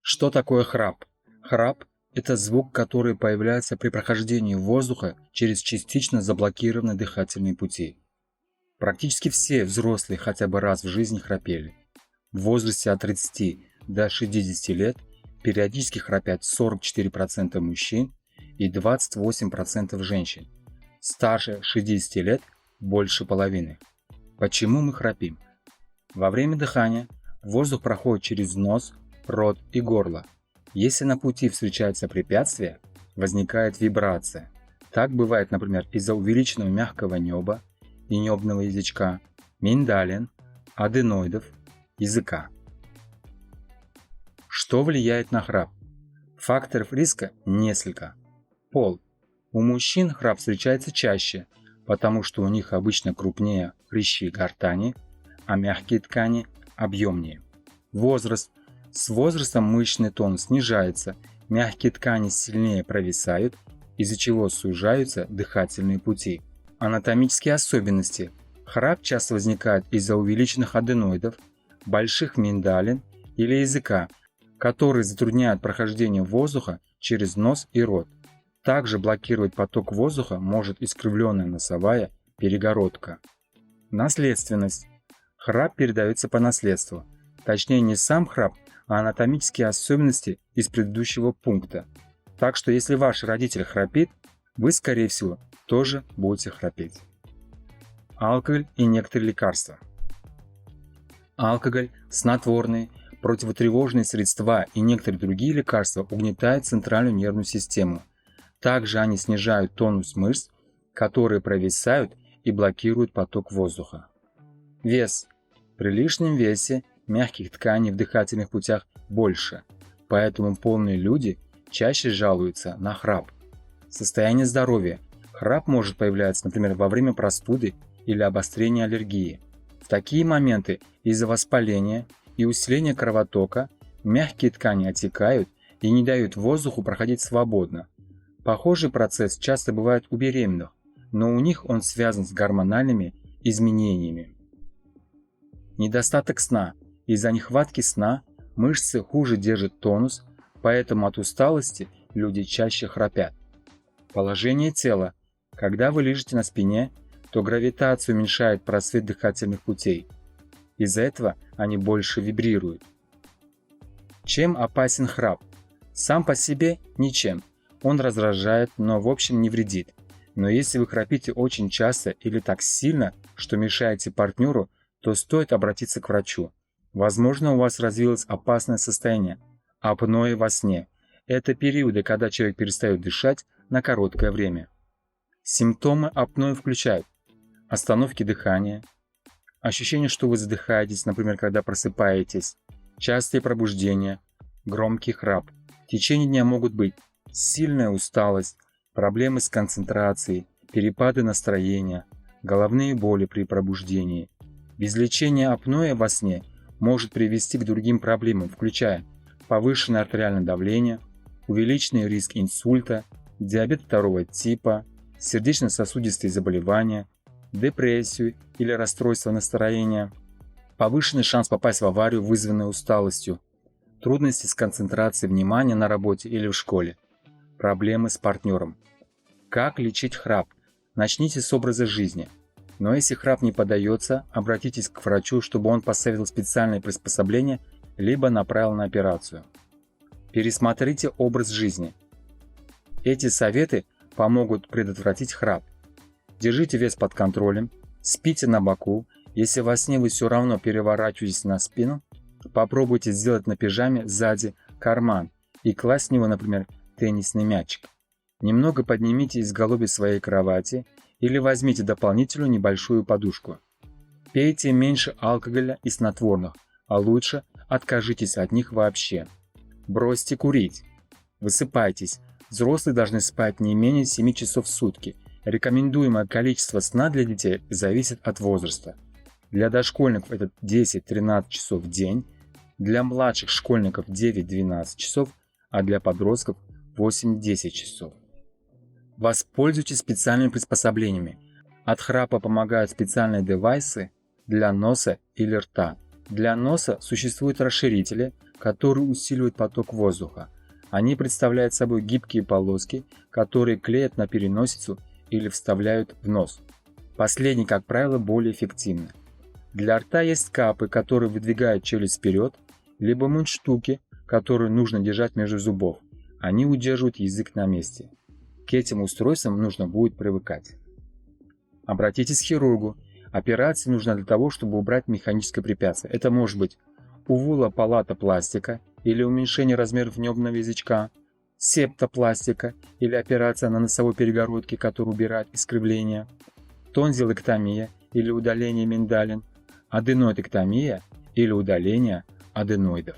Что такое храп? Храп – это звук, который появляется при прохождении воздуха через частично заблокированные дыхательные пути. Практически все взрослые хотя бы раз в жизни храпели. В возрасте от 30 до 60 лет периодически храпят 44% мужчин и 28% женщин. Старше 60 лет – больше половины. Почему мы храпим? Во время дыхания воздух проходит через нос, рот и горло. Если на пути встречаются препятствия, возникает вибрация. Так бывает, например, из-за увеличенного мягкого неба и небного язычка, миндалин, аденоидов, языка. Что влияет на храп? Факторов риска несколько. Пол. У мужчин храп встречается чаще, потому что у них обычно крупнее хрящи гортани, а мягкие ткани объемнее. Возраст. С возрастом мышечный тонус снижается, мягкие ткани сильнее провисают, из-за чего сужаются дыхательные пути. Анатомические особенности. Храп часто возникает из-за увеличенных аденоидов, больших миндалин или языка, которые затрудняют прохождение воздуха через нос и рот. Также блокировать поток воздуха может искривленная носовая перегородка. Наследственность. Храп передается по наследству. Точнее, не сам храп, а анатомические особенности из предыдущего пункта. Так что если ваш родитель храпит, вы, скорее всего, тоже будете храпеть. Алкоголь и некоторые лекарства. Алкоголь, снотворные, противотревожные средства и некоторые другие лекарства угнетают центральную нервную систему. Также они снижают тонус мышц, которые провисают и блокируют поток воздуха. Вес. При лишнем весе мягких тканей в дыхательных путях больше, поэтому полные люди чаще жалуются на храп. Состояние здоровья. Храп может появляться, например, во время простуды или обострения аллергии. В такие моменты из-за воспаления и усиления кровотока мягкие ткани отекают и не дают воздуху проходить свободно. Похожий процесс часто бывает у беременных, но у них он связан с гормональными изменениями. Недостаток сна. Из-за нехватки сна мышцы хуже держат тонус, поэтому от усталости люди чаще храпят. Положение тела. Когда вы лежите на спине, то гравитация уменьшает просвет дыхательных путей. Из-за этого они больше вибрируют. Чем опасен храп? Сам по себе ничем. Он раздражает, но в общем не вредит. Но если вы храпите очень часто или так сильно, что мешаете партнеру, то стоит обратиться к врачу. Возможно, у вас развилось опасное состояние – апноэ во сне. Это периоды, когда человек перестает дышать на короткое время. Симптомы апноэ включают остановки дыхания, ощущение, что вы задыхаетесь, например, когда просыпаетесь, частые пробуждения, громкий храп. В течение дня могут быть сильная усталость, проблемы с концентрацией, перепады настроения, головные боли при пробуждении. Без лечения апноэ во сне может привести к другим проблемам, включая повышенное артериальное давление, увеличенный риск инсульта, диабет второго типа, сердечно-сосудистые заболевания, депрессию или расстройство настроения, повышенный шанс попасть в аварию, вызванную усталостью, трудности с концентрацией внимания на работе или в школе, проблемы с партнером. Как лечить храп? Начните с образа жизни. Но если храп не поддается, обратитесь к врачу, чтобы он посоветовал специальные приспособления, либо направил на операцию. Пересмотрите образ жизни. Эти советы помогут предотвратить храп. Держите вес под контролем, спите на боку. Если во сне вы все равно переворачиваетесь на спину, попробуйте сделать на пижаме сзади карман и класть в него, например, теннисный мячик. Немного поднимите изголовье своей кровати или возьмите дополнительную небольшую подушку. Пейте меньше алкоголя и снотворных, а лучше откажитесь от них вообще. Бросьте курить. Высыпайтесь. Взрослые должны спать не менее 7 часов в сутки. Рекомендуемое количество сна для детей зависит от возраста. Для дошкольников это 10-13 часов в день, для младших школьников 9-12 часов, а для подростков 8-10 часов. Воспользуйтесь специальными приспособлениями. От храпа помогают специальные девайсы для носа или рта. Для носа существуют расширители, которые усиливают поток воздуха. Они представляют собой гибкие полоски, которые клеят на переносицу или вставляют в нос. Последний, как правило, более эффективны. Для рта есть капы, которые выдвигают челюсть вперед, либо мундштуки, которые нужно держать между зубов. Они удерживают язык на месте. К этим устройствам нужно будет привыкать. Обратитесь к хирургу. Операция нужна для того, чтобы убрать механическое препятствие. Это может быть увула палата пластика или уменьшение размеров небного язычка, септопластика или операция на носовой перегородке, которая убирает искривление, тонзиллэктомия или удаление миндалин, аденоидэктомия или удаление аденоидов.